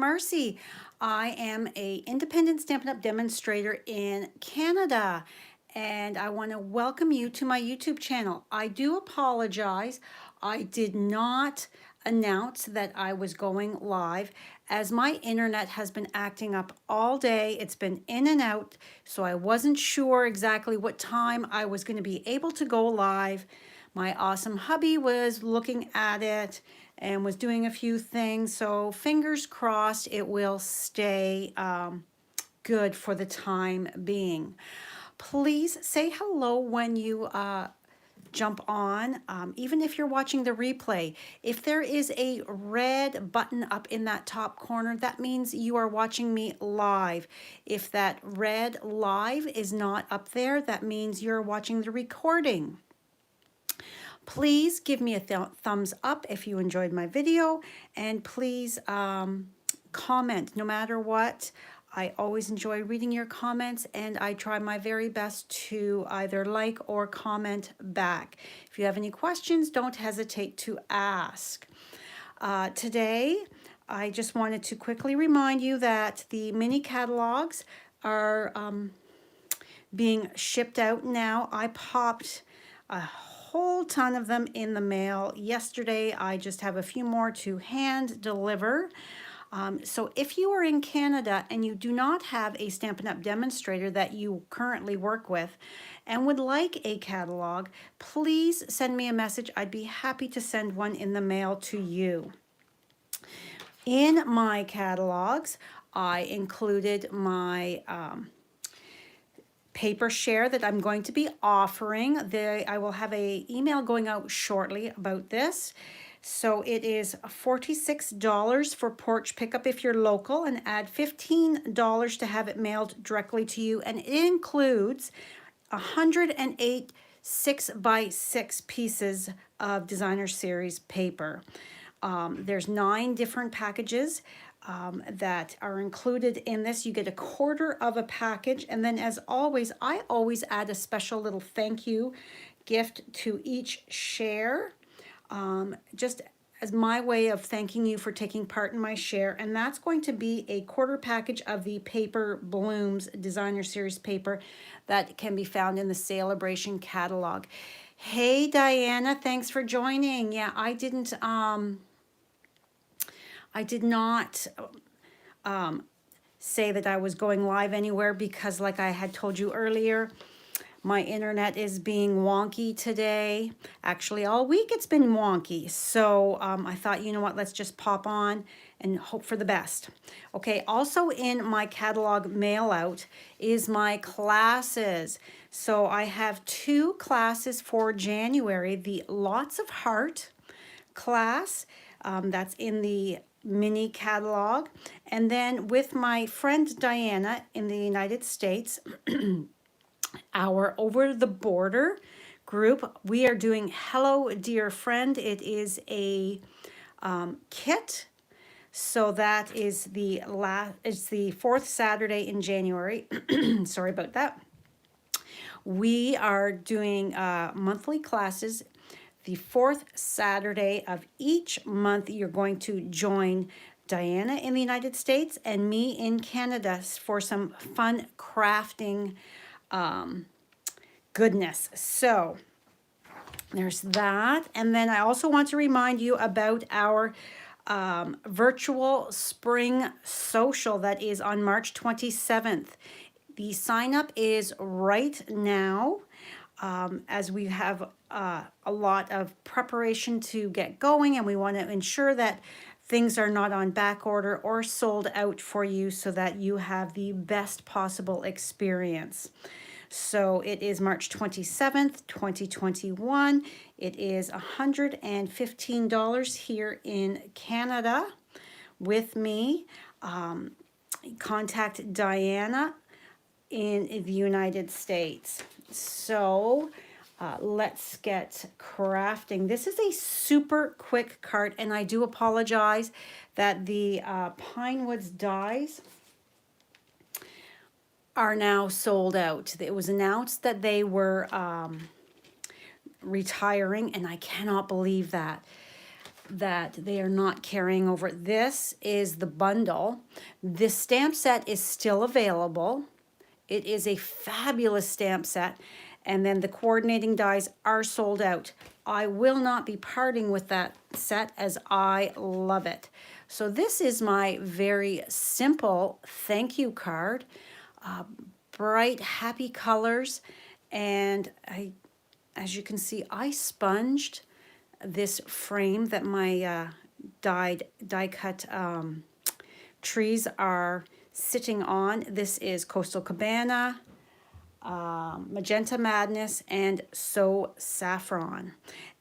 Marcy. I am a independent Stampin' Up! Demonstrator in Canada, and I want to welcome you to my YouTube channel. I do apologize. I did not announce that I was going live as my internet has been acting up all day. It's been in and out, so I wasn't sure exactly what time I was going to be able to go live. My awesome hubby was looking at it and was doing a few things, so fingers crossed it will stay good for the time being. Please say hello when you jump on, even if you're watching the replay. If there is a red button up in that top corner, that means you are watching me live. If that red live is not up there, that means you're watching the recording. Please give me a thumbs up if you enjoyed my video, and please comment no matter what. I always enjoy reading your comments, and I try my very best to either like or comment back. If you have any questions, don't hesitate to ask. Today, I just wanted to quickly remind you that the mini catalogs are being shipped out now. I popped a whole ton of them in the mail yesterday. I just have a few more to hand deliver. So if you are in Canada and you do not have a Stampin' Up! Demonstrator that you currently work with and would like a catalog, please send me a message. I'd be happy to send one in the mail to you. In my catalogs, I included my paper share that I'm going to be offering. I will have an email going out shortly about this. So it is $46 for porch pickup if you're local, and add $15 to have it mailed directly to you. And it includes 108 6x6 pieces of designer series paper. There's 9 different packages that are included in this. You get a quarter of a package, and then as always, I always add a special little thank you gift to each share, just as my way of thanking you for taking part in my share. And that's going to be a quarter package of the Paper Blooms designer series paper that can be found in the Celebration catalog. Hey Diana, thanks for joining. Yeah, I did not say that I was going live anywhere because, like I had told you earlier, my internet is being wonky today. Actually, all week it's been wonky. So I thought, you know what, let's just pop on and hope for the best. Okay, also in my catalog mail out is my classes. So I have 2 classes for January. The Lots of Heart class, that's in the mini catalog. And then with my friend Diana in the United States, our Over the Border group, we are doing Hello Dear Friend. It is a kit. So that is it's the 4th Saturday in January. Sorry about that. We are doing monthly classes. The 4th Saturday of each month, you're going to join Diana in the United States and me in Canada for some fun crafting goodness. So there's that. And then I also want to remind you about our virtual spring social that is on March 27th. The sign up is right now, as we have a lot of preparation to get going, and we want to ensure that things are not on back order or sold out for you so that you have the best possible experience. So it is March 27th, 2021. It is $115 here in Canada with me. Contact Diana in the United States. So let's get crafting. This is a super quick cart, and I do apologize that the Pine Woods dies are now sold out. It was announced that they were retiring, and I cannot believe that. that they are not carrying over. This is the bundle. This stamp set is still available. It is a fabulous stamp set. And then the coordinating dies are sold out. I will not be parting with that set as I love it. So this is my very simple thank you card. Bright, happy colors. And as you can see, I sponged this frame that my die cut trees are sitting on. This is Coastal Cabana, Magenta Madness, and So Saffron.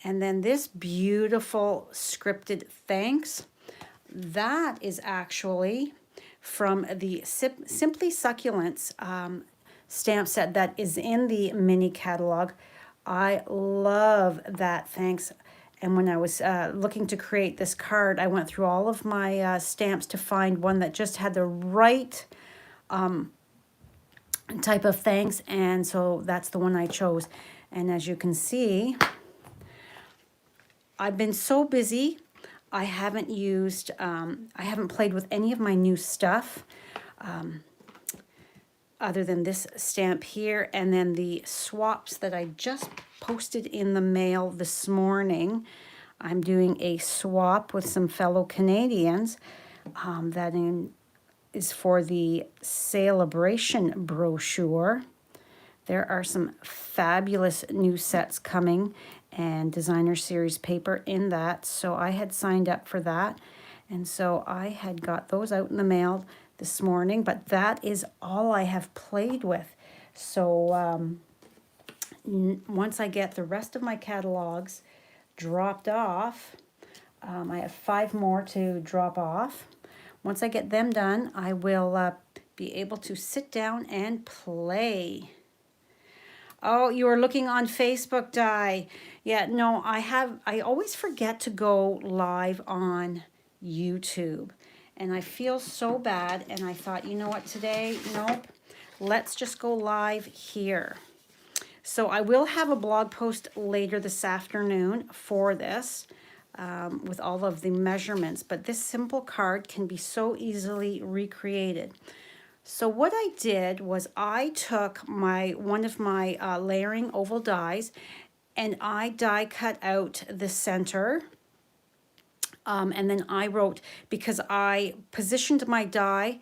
And then this beautiful scripted thanks, that is actually from the Simply Succulents stamp set that is in the mini catalog. I love that thanks. And when I was looking to create this card, I went through all of my stamps to find one that just had the right type of thanks, and so that's the one I chose. And as you can see, I've been so busy, I haven't used, I haven't played with any of my new stuff, other than this stamp here, and then the swaps that I just posted in the mail this morning. I'm doing a swap with some fellow Canadians is for the Celebration brochure. There are some fabulous new sets coming and designer series paper in that. So I had signed up for that. And so I had got those out in the mail this morning, but that is all I have played with. So once I get the rest of my catalogs dropped off, I have 5 more to drop off. Once I get them done, I will be able to sit down and play. Oh, you are looking on Facebook, Di. Yeah, no, I always forget to go live on YouTube. And I feel so bad. And I thought, you know what, today, nope, let's just go live here. So I will have a blog post later this afternoon for this. With all of the measurements, but this simple card can be so easily recreated. So what I did was I took one of my layering oval dies, and I die cut out the center, and then I wrote, because I positioned my die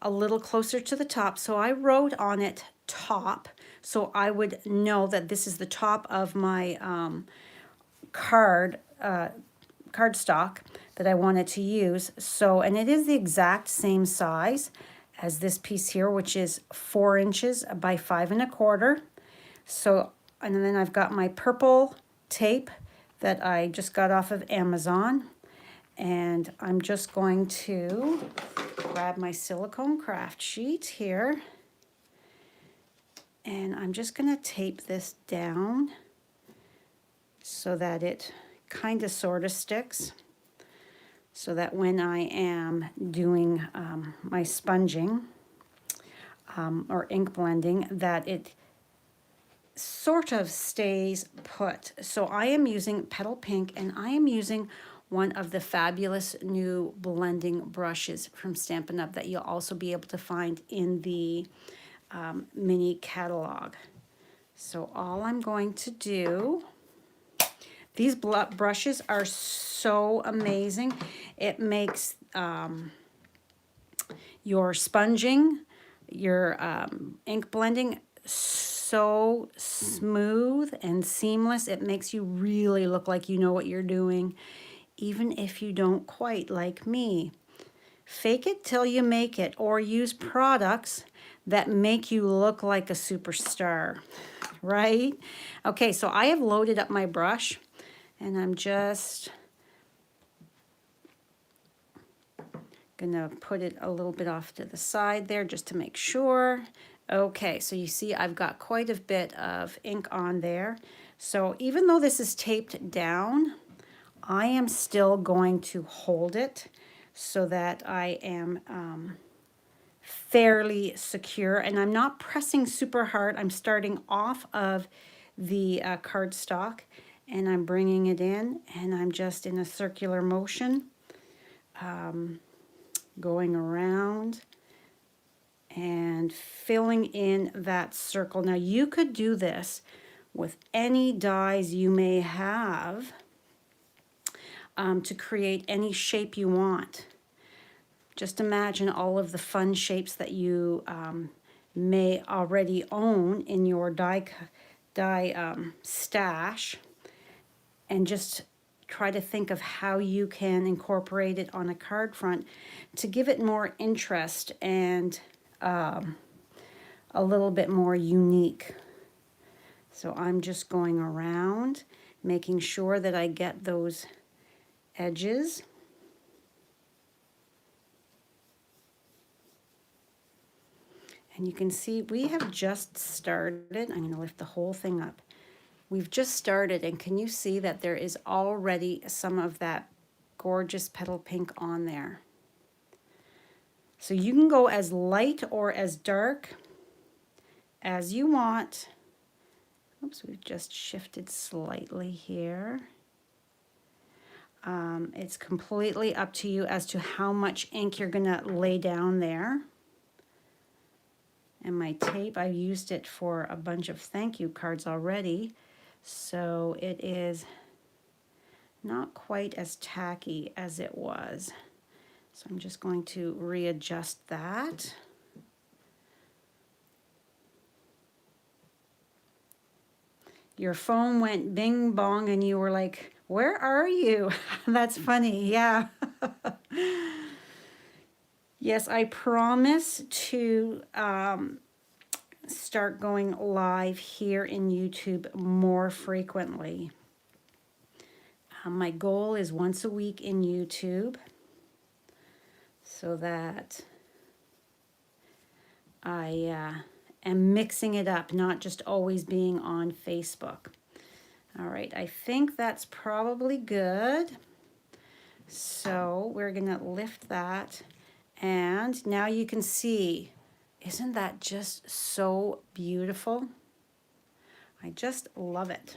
a little closer to the top, so I wrote on it top, so I would know that this is the top of my cardstock that I wanted to use. So, and it is the exact same size as this piece here, which is 4 inches by 5 1/4. So, and then I've got my purple tape that I just got off of Amazon. And I'm just going to grab my silicone craft sheet here. And I'm just going to tape this down so that it kind of sort of sticks, so that when I am doing my sponging or ink blending, that it sort of stays put. So I am using Petal Pink, and I am using one of the fabulous new blending brushes from Stampin' Up! That you'll also be able to find in the mini catalog. So all I'm going to do, these brushes are so amazing. It makes your sponging, your ink blending so smooth and seamless. It makes you really look like you know what you're doing, even if you don't quite, like me. Fake it till you make it, or use products that make you look like a superstar, right? Okay, so I have loaded up my brush, and I'm just gonna put it a little bit off to the side there just to make sure. Okay, so you see I've got quite a bit of ink on there. So even though this is taped down, I am still going to hold it so that I am fairly secure, and I'm not pressing super hard. I'm starting off of the cardstock, and I'm bringing it in, and I'm just in a circular motion, going around and filling in that circle. Now you could do this with any dies you may have to create any shape you want. Just imagine all of the fun shapes that you may already own in your die stash, and just try to think of how you can incorporate it on a card front to give it more interest and a little bit more unique. So I'm just going around, making sure that I get those edges. And you can see we have just started. I'm going to lift the whole thing up. We've just started, and can you see that there is already some of that gorgeous petal pink on there? So you can go as light or as dark as you want. Oops, we've just shifted slightly here. It's completely up to you as to how much ink you're gonna lay down there. And my tape, I used it for a bunch of thank you cards already, so it is not quite as tacky as it was. So I'm just going to readjust that. Your phone went bing bong and you were like, where are you? That's funny, yeah. Yes, I promise to start going live here in YouTube more frequently. My goal is once a week in YouTube, so that I am mixing it up, not just always being on Facebook. All right, I think that's probably good. So we're gonna lift that, and now you can see, isn't that just so beautiful? I just love it.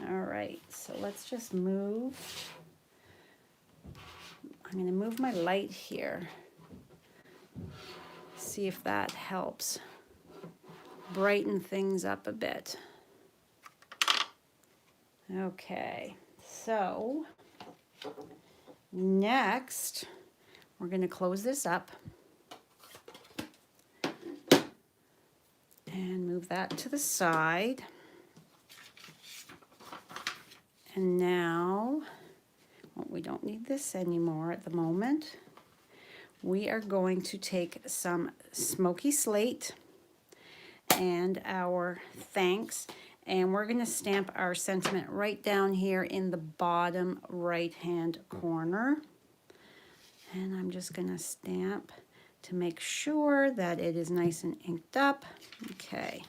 All right, so let's just move. I'm gonna move my light here. See if that helps brighten things up a bit. Okay, so next we're going to close this up and move that to the side. And now, well, we don't need this anymore at the moment. We are going to take some smoky slate and our thanks, and we're going to stamp our sentiment right down here in the bottom right hand corner. And I'm just going to stamp to make sure that it is nice and inked up. Okay.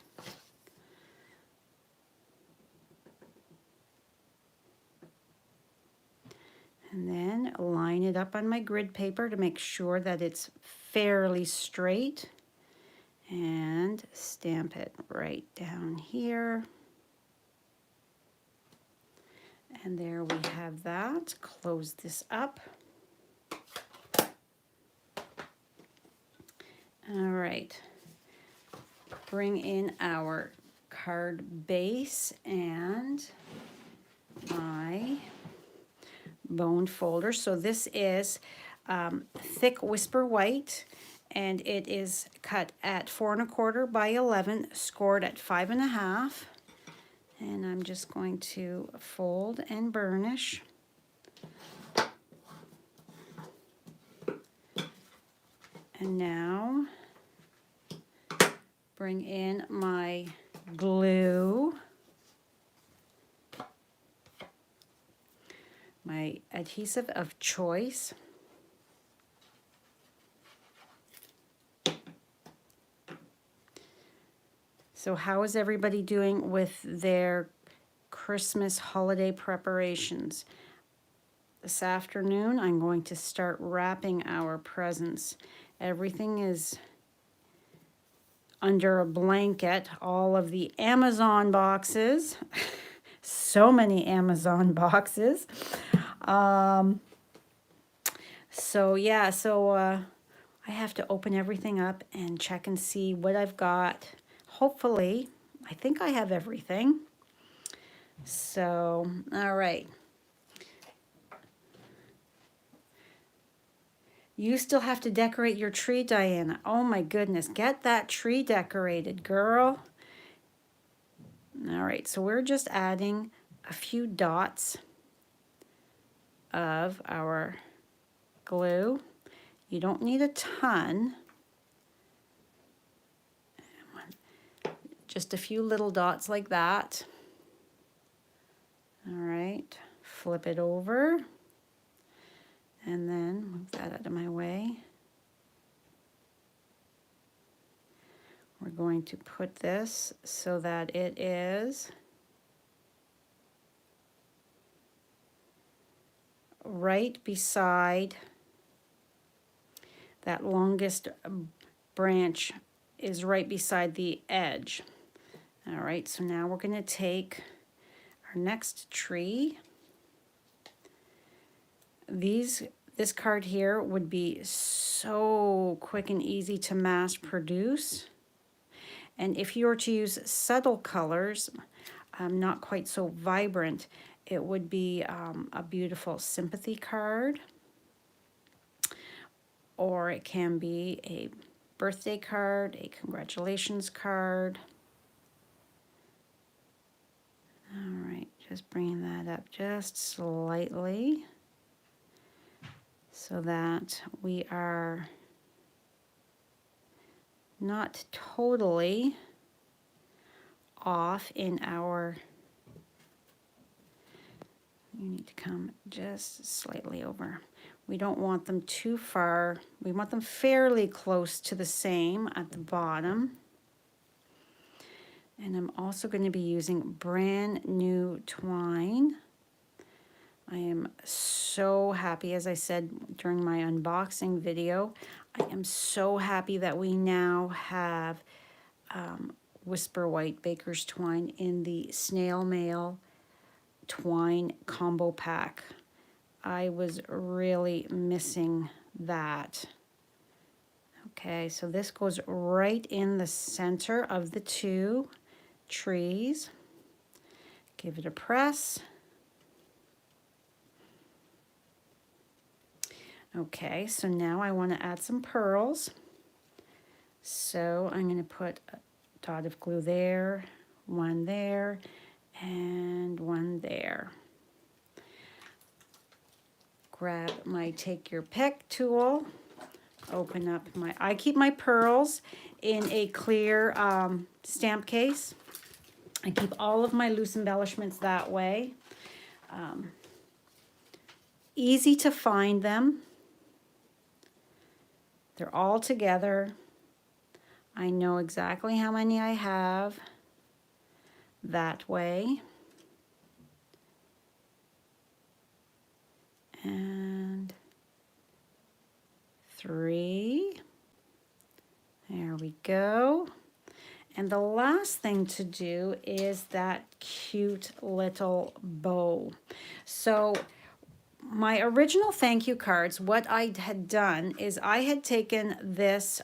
And then line it up on my grid paper to make sure that it's fairly straight, and stamp it right down here. And there we have that. Close this up. All right. Bring in our card base and my bone folder. So this is thick Whisper White, and it is cut at 4 1/4 by 11, scored at 5 1/2. And I'm just going to fold and burnish. And now bring in my glue, my adhesive of choice. So how is everybody doing with their Christmas holiday preparations? This afternoon, I'm going to start wrapping our presents. Everything is under a blanket. All of the Amazon boxes So many Amazon boxes. So yeah, I have to open everything up and check and see what I've got. Hopefully, I think I have everything. So, all right. You still have to decorate your tree, Diana. Oh my goodness, get that tree decorated, girl. All right, so we're just adding a few dots of our glue. You don't need a ton. Just a few little dots like that. All right, flip it over and then move that out of my way. We're going to put this so that it is right beside that longest branch is right beside the edge. All right, so now we're going to take our next tree. This card here would be so quick and easy to mass produce. And if you were to use subtle colors, not quite so vibrant, it would be a beautiful sympathy card. Or it can be a birthday card, a congratulations card. All right, just bringing that up just slightly so that we are not totally off in our, you need to come just slightly over. We don't want them too far. We want them fairly close to the same at the bottom. And I'm also going to be using brand new twine. I am so happy, as I said during my unboxing video, I am so happy that we now have Whisper White Baker's Twine in the Snail Mail Twine Combo Pack. I was really missing that. Okay, so this goes right in the center of the two trees. Give it a press. Okay, so now I want to add some pearls. So I'm going to put a dot of glue there, one there, and one there. Grab my take your pick tool, open up my, I keep my pearls in a clear stamp case. I keep all of my loose embellishments that way. Easy to find them. They're all together. I know exactly how many I have that way. And 3. There we go. And the last thing to do is that cute little bow. So my original thank you cards, what I had done is I had taken this,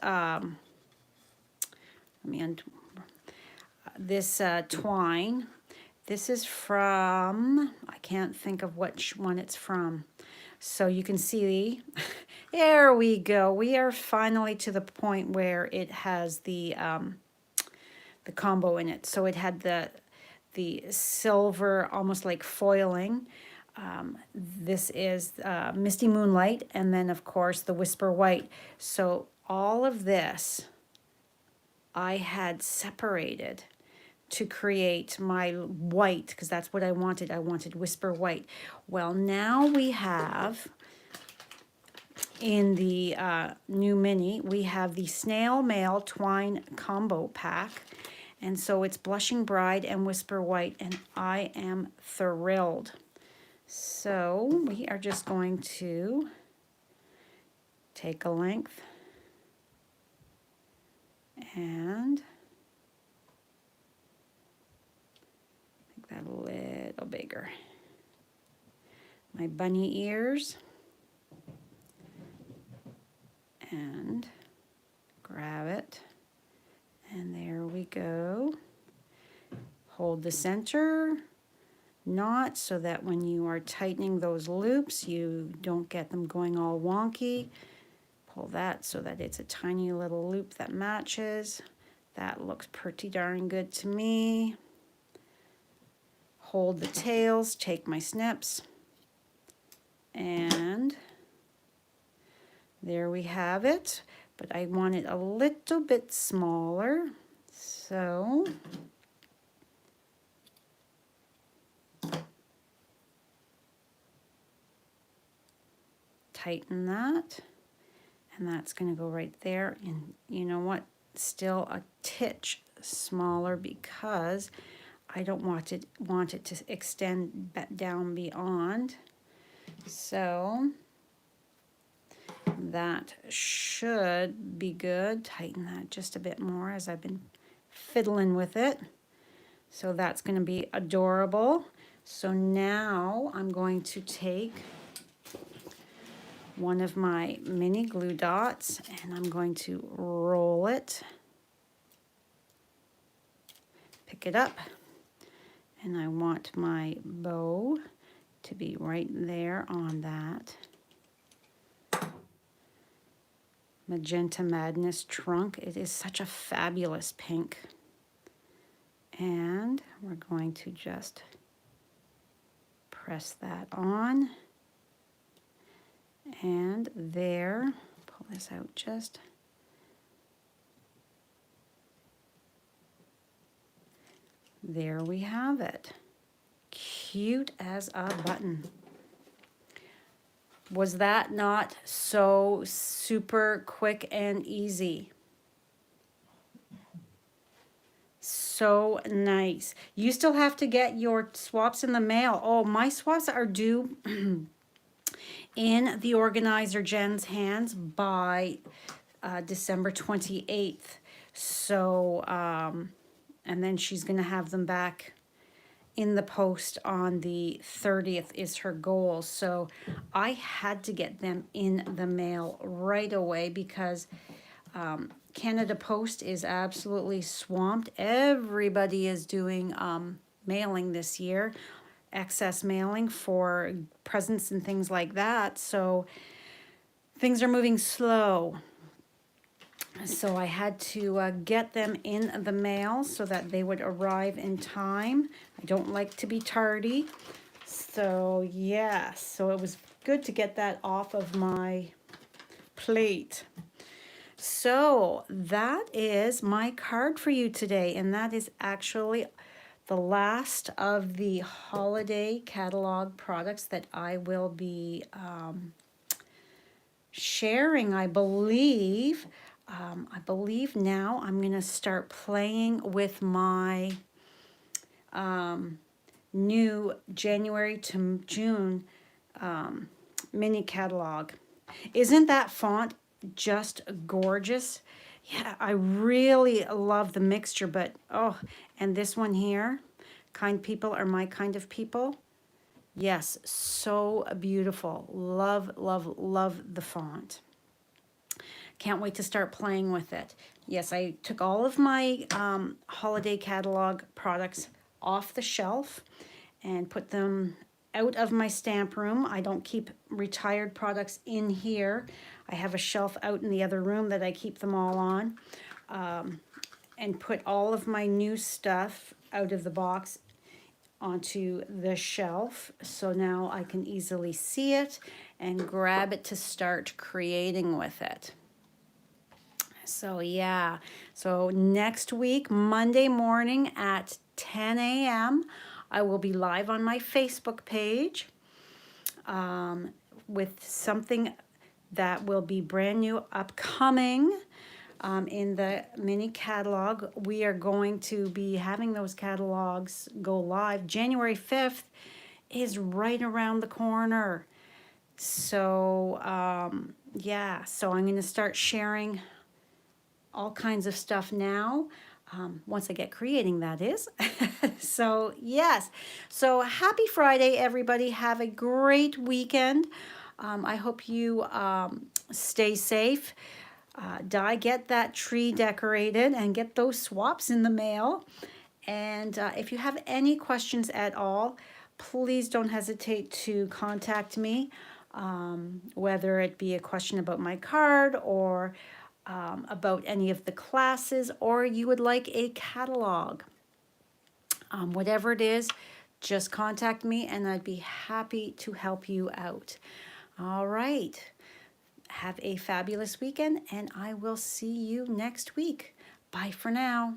this twine. This is from, I can't think of which one it's from. So you can see, there we go. We are finally to the point where it has the combo in it. So it had the silver, almost like foiling. This is Misty Moonlight, and then of course the Whisper White. So all of this I had separated to create my white, because that's what I wanted. I wanted Whisper White. Well, now we have, in the new mini, we have the Snail Mail Twine Combo Pack. And so it's Blushing Bride and Whisper White, and I am thrilled. So we are just going to take a length and make that a little little bigger. My bunny ears. And grab it. And there we go. Hold the center knot so that when you are tightening those loops, you don't get them going all wonky. Pull that so that it's a tiny little loop that matches. That looks pretty darn good to me. Hold the tails, take my snips, and there we have it. But I want it a little bit smaller, so tighten that, and that's going to go right there. And you know what? Still a titch smaller because I don't want it to extend down beyond. So that should be good. Tighten that just a bit more as I've been fiddling with it. So that's going to be adorable. So now I'm going to take one of my mini glue dots and I'm going to roll it, pick it up, and I want my bow to be right there on that Magenta Madness trunk. It is such a fabulous pink. And we're going to just press that on. And there, pull this out just. There we have it. Cute as a button. Was that not so super quick and easy? So nice. You still have to get your swaps in the mail. Oh, my swaps are due in the organizer Jen's hands by December 28th. So, and then she's going to have them back in the post on the 30th is her goal. So I had to get them in the mail right away because Canada Post is absolutely swamped. Everybody is doing mailing this year, excess mailing for presents and things like that. So things are moving slow. So I had to get them in the mail so that they would arrive in time. I don't like to be tardy. So yeah, so it was good to get that off of my plate. So that is my card for you today, and that is actually the last of the holiday catalog products that I will be sharing, I believe. I believe now I'm going to start playing with my new January to June mini catalog. Isn't that font just gorgeous? Yeah, I really love the mixture, but oh, and this one here, Kind People Are My Kind of People. Yes, so beautiful. Love, love, love the font. Can't wait to start playing with it. Yes, I took all of my holiday catalog products off the shelf and put them out of my stamp room. I don't keep retired products in here. I have a shelf out in the other room that I keep them all on, and put all of my new stuff out of the box onto the shelf. So now I can easily see it and grab it to start creating with it. So yeah, so next week, Monday morning at 10 a.m., I will be live on my Facebook page with something that will be brand new, upcoming in the mini catalog. We are going to be having those catalogs go live. January 5th is right around the corner. So yeah, so I'm going to start sharing all kinds of stuff now. once I get creating, that is. So, yes. So, happy Friday, everybody. Have a great weekend. I hope you stay safe. Get that tree decorated and get those swaps in the mail. And if you have any questions at all, please don't hesitate to contact me, whether it be a question about my card or about any of the classes, or you would like a catalog. Whatever it is, just contact me and I'd be happy to help you out. All right. Have a fabulous weekend and I will see you next week. Bye for now.